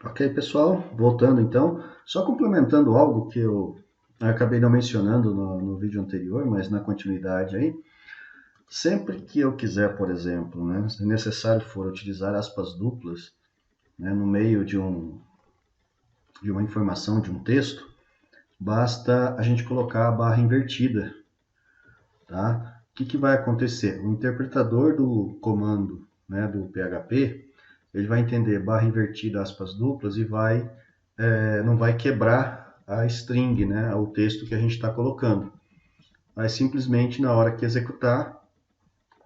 Ok, pessoal, voltando então, só complementando algo que eu acabei não mencionando no vídeo anterior, mas na continuidade aí, sempre que eu quiser, por exemplo, né, se necessário for utilizar aspas duplas, né, no meio de uma informação, de um texto, basta a gente colocar a barra invertida, tá? O que vai acontecer? O interpretador do comando, né, do PHP, ele vai entender barra invertida, aspas duplas e não vai quebrar a string, né, o texto que a gente está colocando. Aí simplesmente na hora que executar,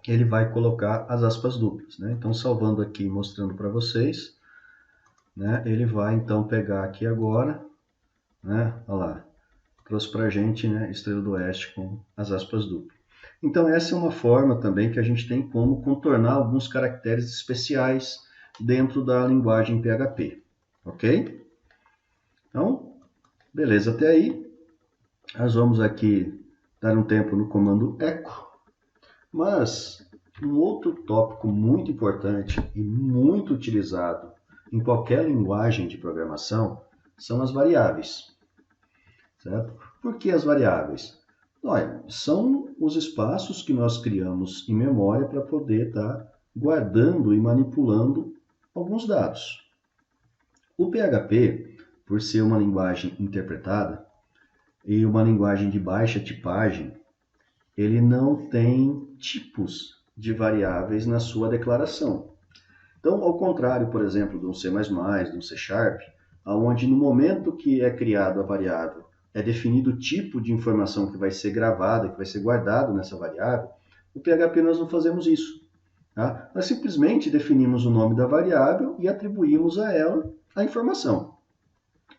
ele vai colocar as aspas duplas, né? Então salvando aqui, mostrando para vocês, né? Ele vai então pegar aqui agora, né? Olha lá, trouxe para a gente, né? Estrela do Oeste com as aspas duplas. Então essa é uma forma também que a gente tem como contornar alguns caracteres especiais dentro da linguagem PHP, ok? Então, beleza até aí. Nós vamos aqui dar um tempo no comando echo, mas um outro tópico muito importante e muito utilizado em qualquer linguagem de programação são as variáveis, certo? Por que as variáveis? Olha, são os espaços que nós criamos em memória para poder estar guardando e manipulando alguns dados. O PHP, por ser uma linguagem interpretada e uma linguagem de baixa tipagem, ele não tem tipos de variáveis na sua declaração. Então, ao contrário, por exemplo, de um C++, de um C Sharp, onde no momento que é criado a variável, é definido o tipo de informação que vai ser gravada, que vai ser guardado nessa variável, no PHP nós não fazemos isso. Tá? Nós simplesmente definimos o nome da variável e atribuímos a ela a informação.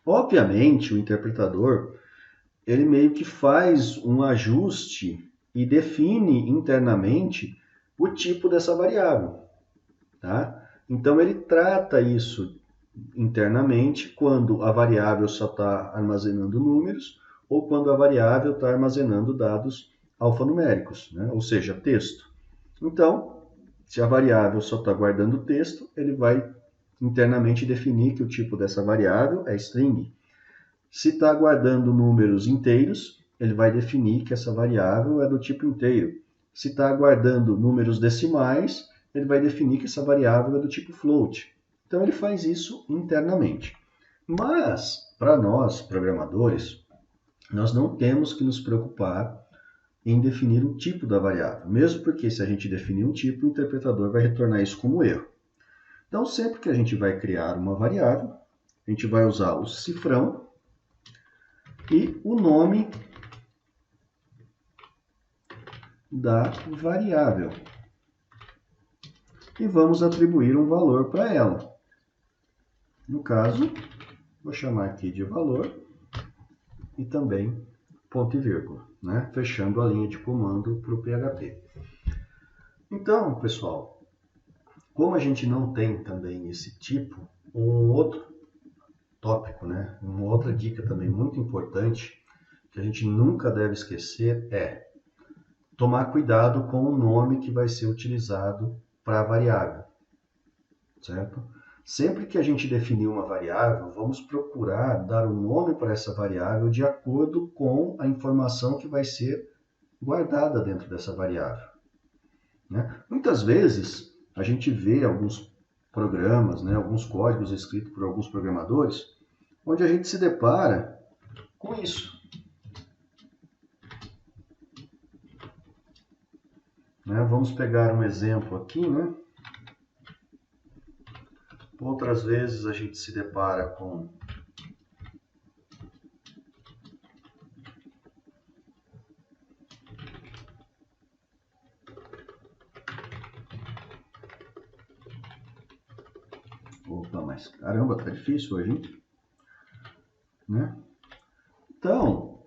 Obviamente, o interpretador, ele meio que faz um ajuste e define internamente o tipo dessa variável. Tá? Então, ele trata isso internamente quando a variável só está armazenando números ou quando a variável está armazenando dados alfanuméricos, né? Ou seja, texto. Então, se a variável só está guardando texto, ele vai internamente definir que o tipo dessa variável é string. Se está guardando números inteiros, ele vai definir que essa variável é do tipo inteiro. Se está guardando números decimais, ele vai definir que essa variável é do tipo float. Então ele faz isso internamente. Mas, para nós, programadores, nós não temos que nos preocupar em definir o tipo da variável, mesmo porque se a gente definir um tipo, o interpretador vai retornar isso como erro. Então, sempre que a gente vai criar uma variável, a gente vai usar o cifrão e o nome da variável. E vamos atribuir um valor para ela. No caso, vou chamar aqui de valor e também ponto e vírgula, né? Fechando a linha de comando para o PHP. Então, pessoal, como a gente não tem também esse tipo, um outro tópico, né? Uma outra dica também muito importante que a gente nunca deve esquecer é tomar cuidado com o nome que vai ser utilizado para a variável, certo? Sempre que a gente definir uma variável, vamos procurar dar um nome para essa variável de acordo com a informação que vai ser guardada dentro dessa variável, né? Muitas vezes a gente vê alguns programas, né, alguns códigos escritos por alguns programadores, onde a gente se depara com isso, né? Vamos pegar um exemplo aqui, né? Outras vezes a gente se depara com opa, mas caramba, tá difícil hoje, hein? Né? Então,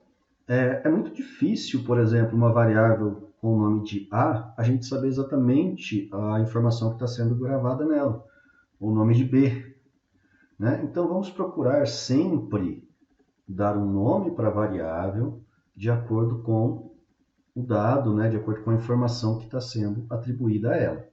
é muito difícil, por exemplo, uma variável com o nome de a gente saber exatamente a informação que está sendo gravada nela, ou o nome de B, né? Então, vamos procurar sempre dar um nome para a variável de acordo com o dado, né? De acordo com a informação que está sendo atribuída a ela.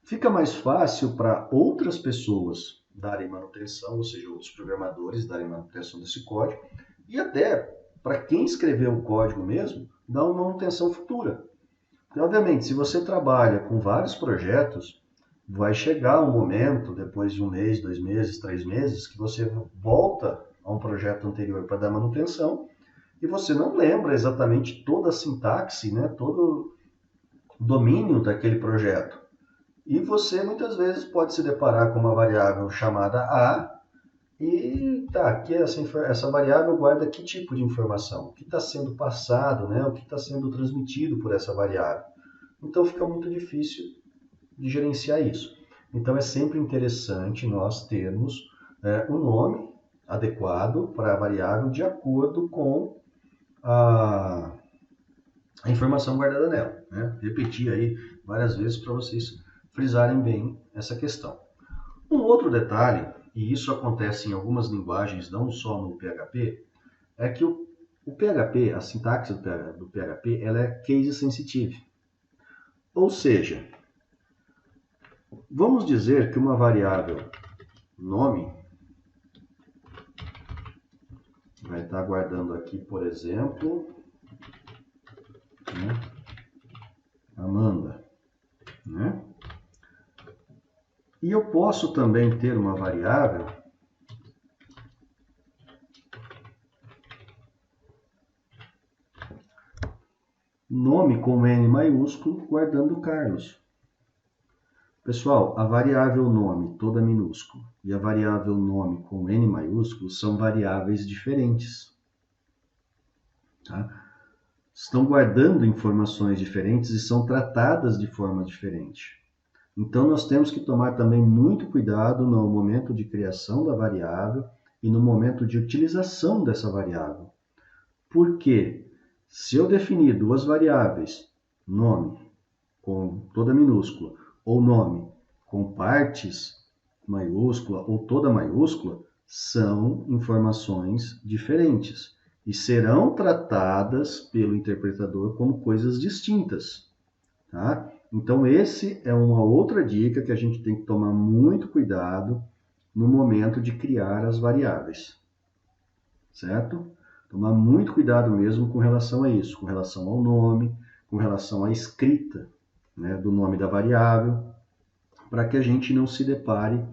Fica mais fácil para outras pessoas darem manutenção, ou seja, outros programadores darem manutenção desse código, e até para quem escreveu o código mesmo, dar uma manutenção futura. E, obviamente, se você trabalha com vários projetos, vai chegar um momento, depois de um mês, 2 meses, 3 meses, que você volta a um projeto anterior para dar manutenção e você não lembra exatamente toda a sintaxe, né, todo o domínio daquele projeto. E você muitas vezes pode se deparar com uma variável chamada A e aqui essa variável guarda que tipo de informação, o que está sendo passado, né, o que está sendo transmitido por essa variável. Então fica muito difícil de gerenciar isso. Então é sempre interessante nós termos um nome adequado para a variável de acordo com a informação guardada nela. Né? Repetir aí várias vezes para vocês frisarem bem essa questão. Um outro detalhe, e isso acontece em algumas linguagens, não só no PHP, é que o PHP, a sintaxe do PHP, ela é case sensitive. Ou seja, vamos dizer que uma variável nome vai estar guardando aqui, por exemplo, né, Amanda, né? E eu posso também ter uma variável nome com N maiúsculo guardando Carlos. Pessoal, a variável nome toda minúscula e a variável nome com N maiúsculo são variáveis diferentes. Tá? Estão guardando informações diferentes e são tratadas de forma diferente. Então, nós temos que tomar também muito cuidado no momento de criação da variável e no momento de utilização dessa variável. Porque se eu definir duas variáveis, nome com toda minúscula ou nome com partes maiúscula ou toda maiúscula, são informações diferentes e serão tratadas pelo interpretador como coisas distintas. Tá? Então, esse é uma outra dica que a gente tem que tomar muito cuidado no momento de criar as variáveis, certo? Tomar muito cuidado mesmo com relação a isso, com relação ao nome, com relação à escrita, né, do nome da variável, para que a gente não se depare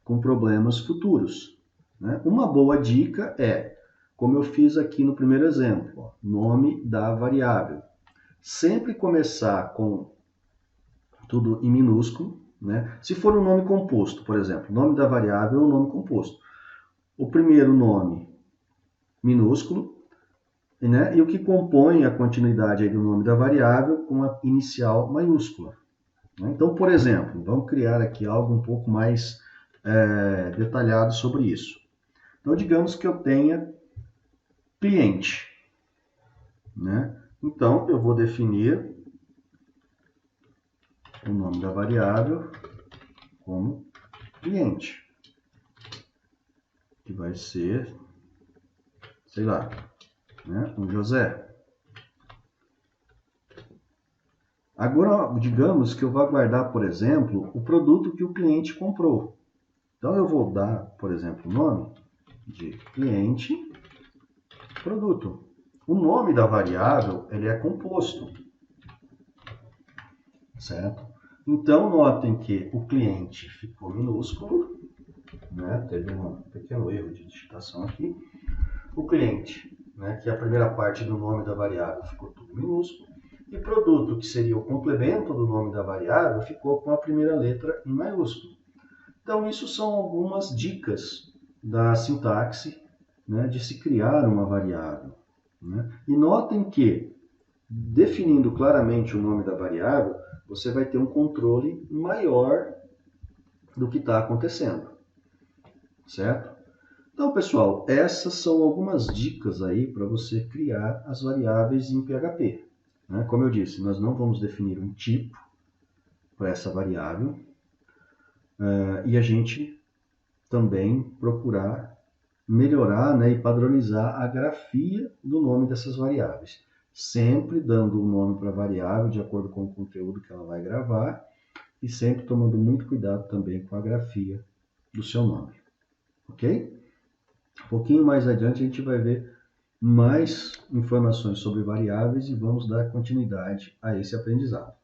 com problemas futuros. Né? Uma boa dica é, como eu fiz aqui no primeiro exemplo, ó, nome da variável. Sempre começar com tudo em minúsculo, né? Se for um nome composto, por exemplo, nome da variável é um nome composto. O primeiro nome minúsculo, né? E o que compõe a continuidade aí do nome da variável com a inicial maiúscula. Né? Então, por exemplo, vamos criar aqui algo um pouco mais detalhado sobre isso. Então, digamos que eu tenha cliente, né? Então, eu vou definir o nome da variável como cliente, que vai ser, sei lá, né, um José. Agora, digamos que eu vou guardar, por exemplo, o produto que o cliente comprou. Então, eu vou dar, por exemplo, o nome de cliente produto. O nome da variável, ele é composto, certo? Então, notem que o cliente ficou minúsculo, né? Teve um pequeno erro de digitação aqui. O cliente, né, que é a primeira parte do nome da variável, ficou tudo minúsculo. E produto, que seria o complemento do nome da variável, ficou com a primeira letra em maiúsculo. Então, isso são algumas dicas da sintaxe, né, de se criar uma variável. Né? E notem que, definindo claramente o nome da variável, você vai ter um controle maior do que está acontecendo, certo? Então, pessoal, essas são algumas dicas aí para você criar as variáveis em PHP. Né? Como eu disse, nós não vamos definir um tipo para essa variável e a gente também procurar melhorar, né, e padronizar a grafia do nome dessas variáveis. Sempre dando um nome para a variável de acordo com o conteúdo que ela vai gravar e sempre tomando muito cuidado também com a grafia do seu nome, ok? Um pouquinho mais adiante a gente vai ver mais informações sobre variáveis e vamos dar continuidade a esse aprendizado.